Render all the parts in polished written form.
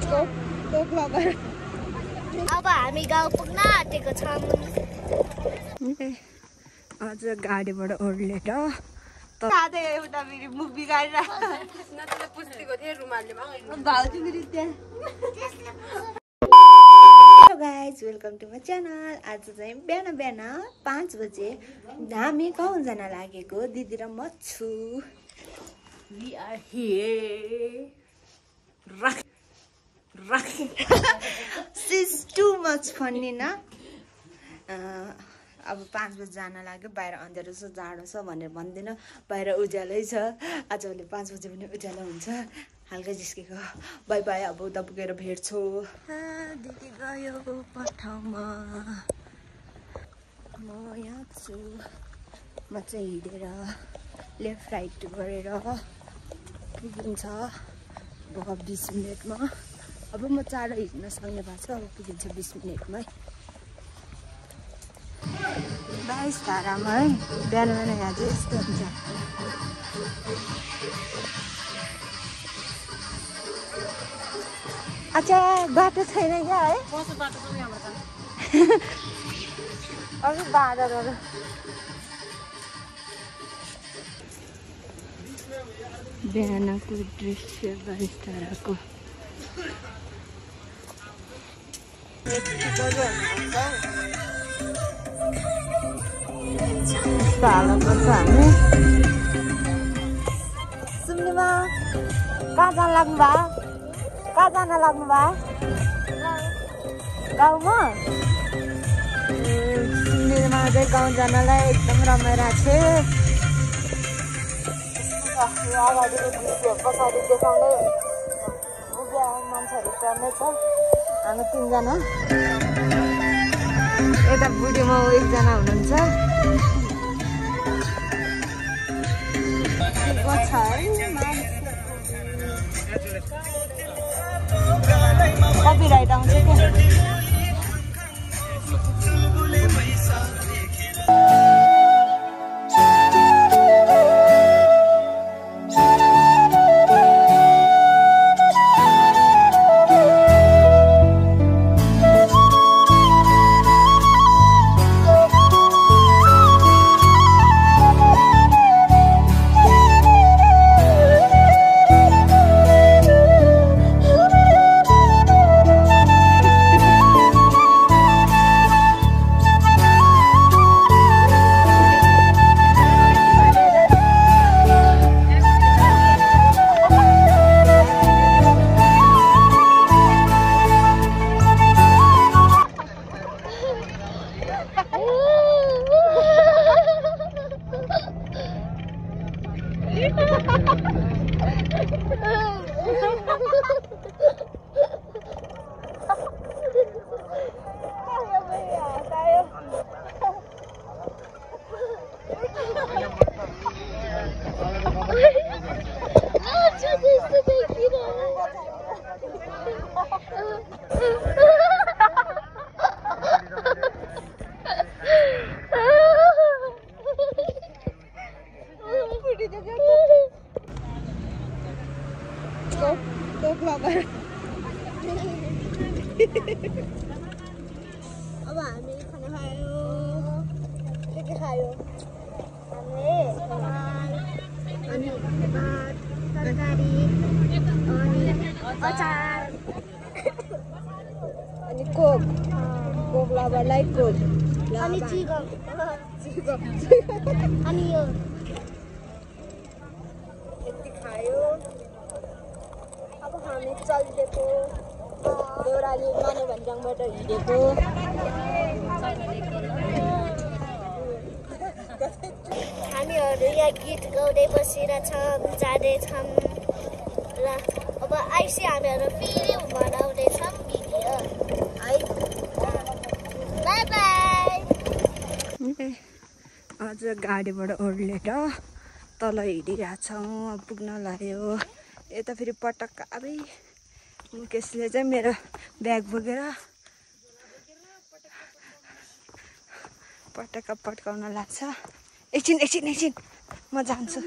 अब हामी गाउँ पुग्न आँटेको छौँ। आज गाडीबाट ओर्लेर साथै एउटा फेरि मुख बिगारेर hello guys, welcome to my channel. आज चाहिँ बिहान बिहान 5 बजे हामी गाउँ जान लागेको दिदी र म छु। We are here. She's too much funny ना। अब 5 बजे जान लाग्यो। बाहिर अँध्यारो छ, जाडो छ भनेर भन्दिनँ, बाहिर उज्यालै छ। आजभोलि 5 बजे पनि उज्यालो हुन्छ। हल्का जिस्केको बाई बाई। अब उता पुगेर भेट्छु। दिदी गयो पठाउमा, म यहाँ छु। म चाहिँ हिँडेर लेफ्ट राइट गरेर पुगिन्छ अब 20 मिनटमा। अब म चाँडो हिँड्न सक्ने भएको छु। अब पुगिन्छ 20 मिनटमै। 22 धारामा है बिहान बिहान यहाँ चाहिँ यस्तो हुन्छ। अच्छा बाटो छैन क्या है? कस्तो बाटो छ यहाँबाट? अघि बाँदरहरू। बिहानको दृश्य 22 धाराको। हालतमा छ हामी। सुम्निमा कहाँ जान लाग्नु भयो? कहाँ जान लाग्नु भयो? गाउँमा? सुम्निमा चाहिँ गाउँ जानलाई एकदम रमाइरहेको छ। अगाडिको दृश्य पछाडि देखाउँदै मान्छेहरू चढ्दै छ। हामी 3 जना, यता बुढी माउ 1 जना हुनुहुन्छ। कपिराइट आउँछ क्या। अब हामी खाना खायो। के खायो? हामीले अनि भात, तरकारी, अनि अचार, अनि कोक। कोक लभरलाई कोक, अनि चिकन अनि यो यति खायो। अब हामी चल्दिएको देउराली माने भन्ज्याङबाट हिँडेको। हामीहरू यहाँ गीत गाउँदै बसिरहेछौँ, जाँदैछौँ र अब आइसी हामीहरू फेरि बनाउँदैछौँ भिडियो है। By by. आज गाडीबाट ओर्लेर तल हिँडिरहेछौँ। पुग्न लाग्यो। यता फेरि पटक्क अबे मुकेशले चाहिँ मेरो ब्याग बोकेर पटक्क पट्काउन लाग्छ। एकछिन म जान्छु।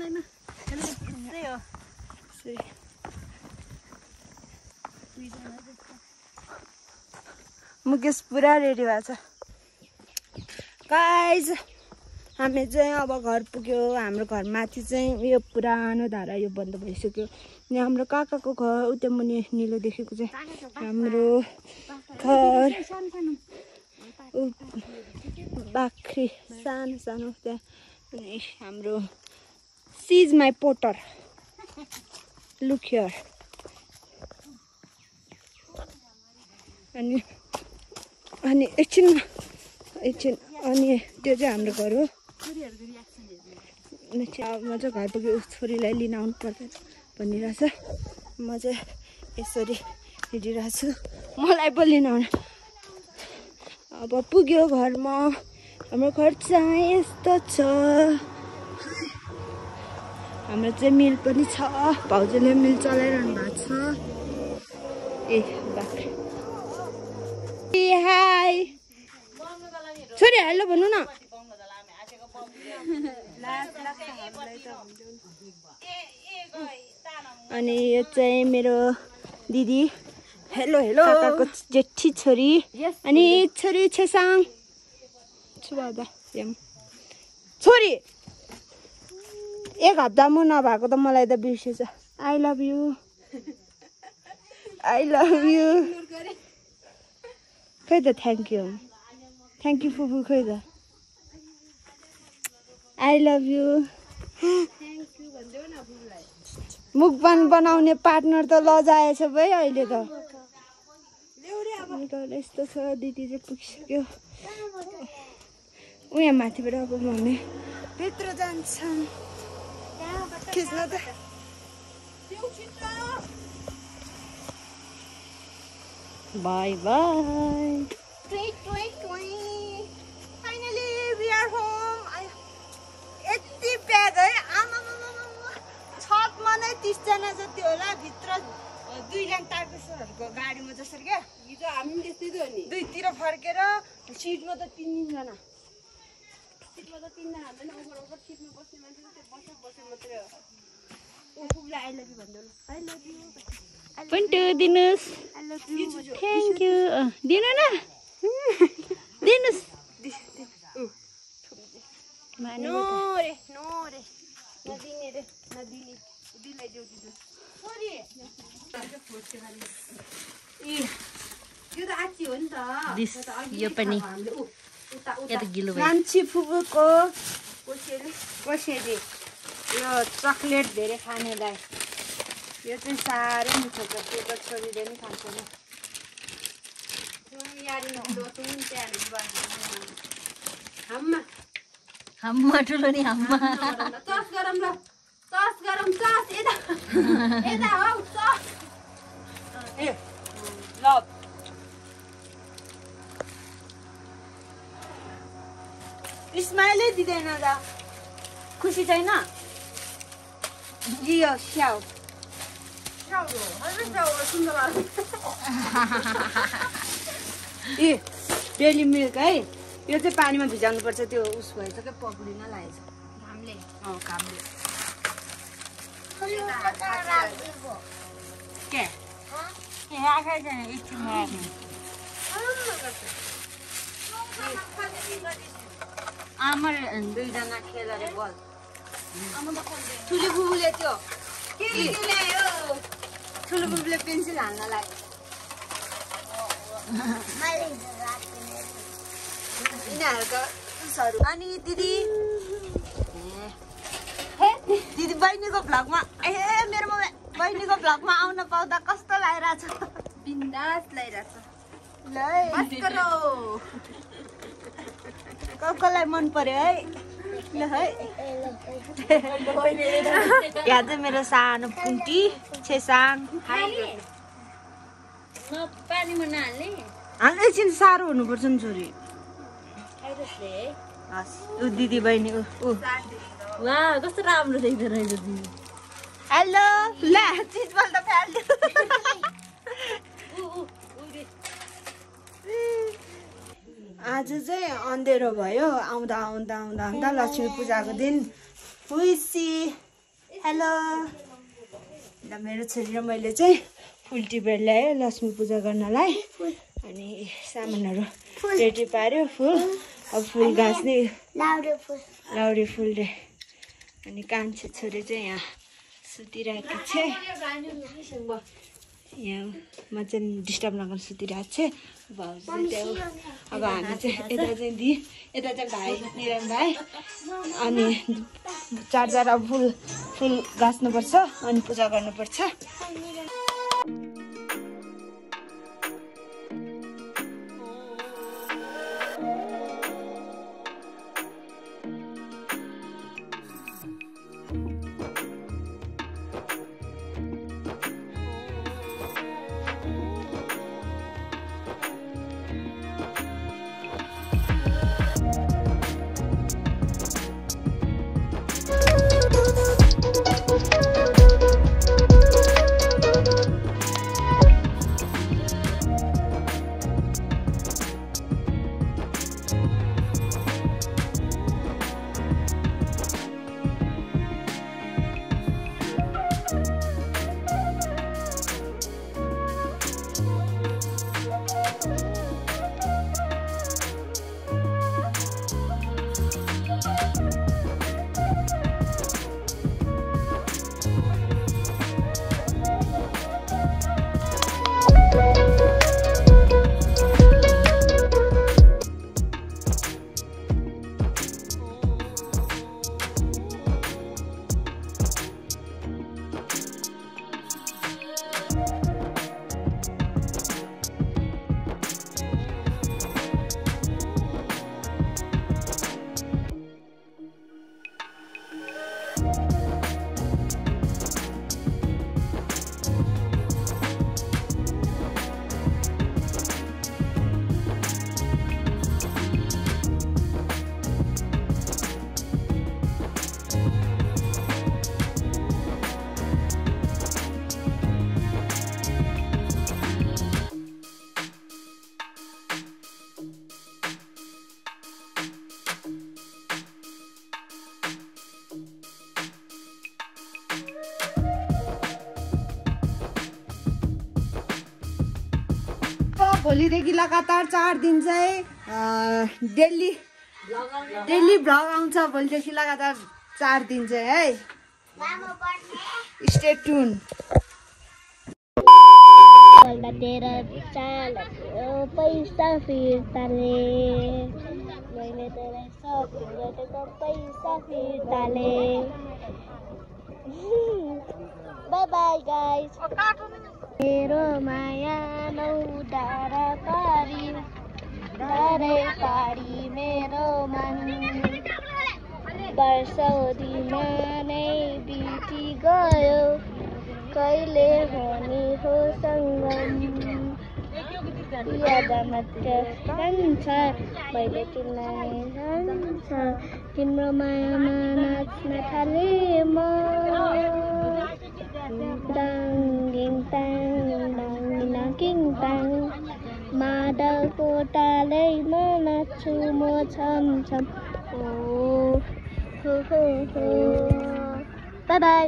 मुकेश पुरा रेडी भएको छ गाइज हामी चाहिँ अब घर पुग्यो हाम्रो घर माथि चाहिँ यो पुरानो धारा यो बन्द भइसक्यो यहाँ हाम्रो काकाको घर उता मुनि निलो देखेको चाहिँ हाम्रो घर बाख्री सानो सानो त्यहाँ अनि हाम्रो सिज माई पोटर लुक हियर अनि एकछिन अनि त्यो चाहिँ हाम्रो घर हो म चाहिँ घर पुग्यो छोरीलाई लिन आउनु पर्दैन भनिरहेछ म चाहिँ यसरी हिँडिरहेको छु मलाई पो लिन आउनु अब पुग्यो घरमा हाम्रो घर चाहिँ यस्तो छ हाम्रो चाहिँ मिल पनि छ भाउजूले मिल चलाइरहनु भएको छ ए बाख्रे हाई छोरी हेलो भन्नु न अनि यो चाहिँ मेरो दिदी हेलो हेलो काकाको जेठी छोरी अनि छोरी छेसाङ छोरी एक हप्ता म नभएको त मलाई त बिर्सेछ आई लभ यु खै त थ्याङ्क यू फुफू खै त आई लभ यु मुखपान बनाउने पार्टनर त लजाएछ भाइ अहिले त यस्तो छ दिदी चाहिँ पुगिसक्यो उहाँ माथिबाट अब मम्मी भित्र जान्छन् खिच्न त bye bye finally we are home यति प्याक है आमा छतमा नै 30 जना जति होला भित्र 2 लाख तारकेश्वरहरूको गाडीमा जसरी क्या हिजो हामी पनि त्यस्तै थियो नि दुईतिर फर्केर सिटमा त 3 जना हुँदैन ओभर सिटमा बस्ने मान्छे बसे मात्रै हो उफुलाई आई लभ यु भन्दै आई लभ यु पन्टु दिनुस् थ्याङ्क यू दिनु न दिनुस् नो रे नदिने रे नदिने दिलाई देऊ दिनु सरी यो त आछि हो नि त यो पनि यो त गिलो भयो नाम्ची फुपूको कोसेली यो चकलेट धेरै खानेलाई यो चाहिँ साह्रै मिठो छ त्यो छोरीले नि खान्छ नि हम्मा ठुलो नि हम्मा चस गरम ल चस गरम चस यता हौ चस ए ल स्माइलै दिँदैन त खुसी छैन जियो स्याउ ए डेली मिल्क है यो चाहिँ पानीमा भिजाउनु पर्छ त्यो उस भएछ क्या पक्रिन लागेछ घामले घामले के आमा 2 जना खेल अरे बल ठुलो बुबुले त्यो ठुलो बुबुले पेन्सिल हाल्नलाई यिनीहरूको उसहरू अनि दिदी बहिनीको भ्लगमा मेरो बहिनीको भ्लगमा आउन पाउँदा कस्तो लागिरहेछ बिन्दास लागिरहेछ कसलाई मन पर्यो है ल है यहाँ चाहिँ मेरो सानो पुन्टी छेसाङ पानीमा नहाल्ने हाल्ने एकछिन साह्रो हुनुपर्छ नि छोरी ऊ दिदी बहिनी वा कस्तो राम्रो देख्दो रहेछ दिदी हेलो ल चिज बल त फ्याल्यो आज चाहिँ अँधेरो भयो आउँदा आउँदा आउँदा आउँदा लक्ष्मी पूजाको दिन खुसी हेलो ल मेरो छोरी र मैले चाहिँ फुल टिपेर ल्याएँ लक्ष्मी पूजा गर्नलाई अनि सामानहरू रेडी पार्यो फुल अब फुल गाँच्ने लाउरे फुल रे अनि कान्छे छोरी चाहिँ यहाँ सुतिरहेको छ यहाँ म चाहिँ डिस्टर्ब नगर्नु सुतिरहेको छ भाउजू चाहिँ अब हामी चाहिँ यता चाहिँ यता चाहिँ भाइ निरम भाइ अनि चारजना अब फुल गाँच्नुपर्छ अनि पूजा गर्नुपर्छ भोलिदेखि लगातार 4 दिन चाहिँ डेली भ्लग आउँछ भोलिदेखि लगातार 4 दिन चाहिँ है स्टे ट्युन तेरा चाल पैसा फिर्ता ले मैले तेरा शपिङ गरेको पैसा फिर्ता ले बाय बाय गाइस मेरो माया नौ डाँडा पारी मेरो मन वर्षौँदीमा नै बिति गयो कहिले हुने हो सङ्गम याद मात्र रहन्छ मैले तिमीलाई जान्छ तिम्रो मायामा नाच्न थालेँ म मादलको तालैमा नाच्छु म छम छम ओ हो बाई बाई